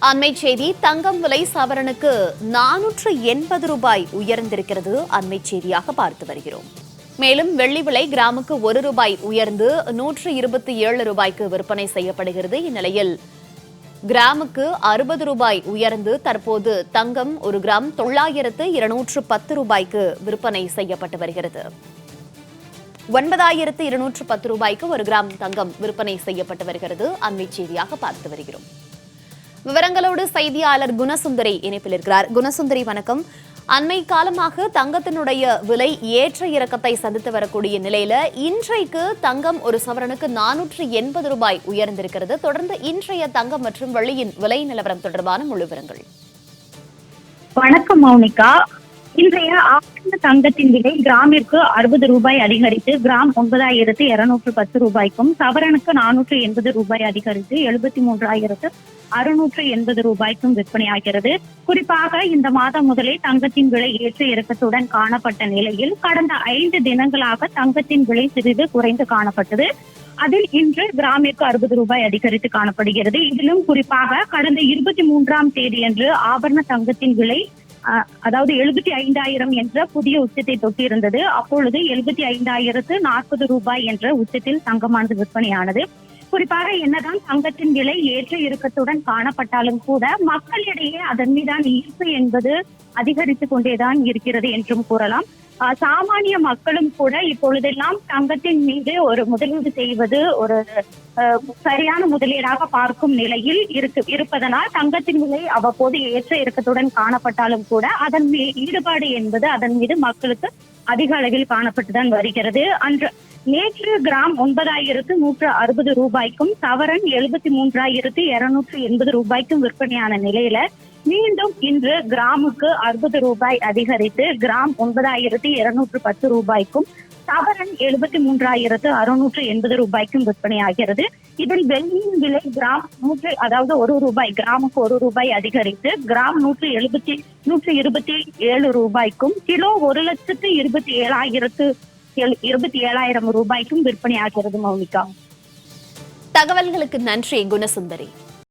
அண்மை செய்தி. தங்கம் விலை சவரனுக்கு 480 ரூபாய் உயர்ந்திருக்கிறது. அண்மை செய்தியாக பார்த்து வருகிறோம். மேலும் வெள்ளி விலை கிராமுக்கு 1 ரூபாய் உயர்ந்து 127 ரூபாய்க்கு விற்பனை செய்யப்படுகிறது. இந்நிலையில் கிராமுக்கு 60 ரூபாய் உயர்ந்து தற்போது தங்கம் 1 கிராம் 9210 ரூபாய்க்கு விற்பனை செய்யப்பட்டு வருகிறது. 9210 ரூபாய்க்கு 1 கிராம் தங்கம் விற்பனை செய்யப்பட்டு வருகிறது. அண்மை செய்தியாக பார்த்து வருகிறோம். விவரங்களோடு செய்தியாளர் குணசுந்தரி இணைப்பில் இருக்கிறார். குணசுந்தரி, வணக்கம். அண்மை காலமாக தங்கத்தினுடைய விலை ஏற்ற இறக்கத்தை சந்தித்து வரக்கூடிய நிலையில இன்றைக்கு தங்கம் ஒரு சவரனுக்கு 480 ரூபாய் உயர்ந்திருக்கிறது. தொடர்ந்து இன்றைய தங்கம் மற்றும் வெள்ளியின் விலை நிலவரம் தொடர்பான முழு விவரங்கள். வணக்கம் மௌனிகா. இன்றைய ஆபரண தங்கத்தின் விலை கிராமிற்கு 60 ரூபாய் அதிகரித்து கிராம் 9210 ரூபாய்க்கும், சவரனுக்கு 480 ரூபாய் அதிகரித்து 73,680 ரூபாய்க்கும் விற்பனையாகிறது. குறிப்பாக இந்த மாதம் முதலே தங்கத்தின் விலை ஏற்ற இறக்கத்துடன் காணப்பட்ட நிலையில் கடந்த 5 தினங்களாக தங்கத்தின் விலை சிறிது குறைந்து காணப்பட்டது. அதில் இன்று கிராமிற்கு 60 ரூபாய் அதிகரித்து காணப்படுகிறது. இதிலும் குறிப்பாக கடந்த 23ஆம் தேதியன்று ஆபரண தங்கத்தின் விலை அதாவது 75,000 என்ற புதிய உச்சத்தை தொட்டிருந்தது. அப்பொழுது 75,040 ரூபாய் என்ற உச்சத்தில் தங்கமானது விற்பனையானது. குறிப்பாக என்னதான் தங்கத்தின் விலை ஏற்ற இறக்கத்துடன் காணப்பட்டாலும் கூட மக்களிடையே அதன் மீதான ஈர்ப்பு என்பது அதிகரித்துக் கொண்டேதான் இருக்கிறது என்றும் கூறலாம். சாமானிய மக்களும் கூட இப்பொழுதெல்லாம் தங்கத்தின் மீது ஒரு முதலீடு செய்வது ஒரு சரியான முதலீடாக பார்க்கும் நிலையில் இருப்பதனால் தங்கத்தின் விலை அவ்வப்போது ஏற்ற இறக்கத்துடன் காணப்பட்டாலும் கூட அதன் ஈடுபாடு என்பது அதன் மீது மக்களுக்கு அதிக அளவில் காணப்பட்டுதான் வருகிறது. நேற்று கிராம் 9,160 ரூபாய்க்கும் சவரன் 73,280 ரூபாய்க்கும் விற்பனையான நிலையில மீண்டும் இன்று கிராமுக்கு 60 ரூபாய் அதிகரித்து கிராம் 9,210 ரூபாய்க்கும் சவரன் 73,680 ரூபாய்க்கும் விற்பனையாகிறது. இதில் வெள்ளியின் விலை கிராம் 1 ரூபாய் கிராமுக்கு 1 ரூபாய் அதிகரித்து கிராம் 127 ரூபாய்க்கும் கிலோ 1,27,000 ரூபாய்க்கும் விற்பனையாகிறது. மௌனிகா, தகவல்களுக்கு நன்றி குணசுந்தரி.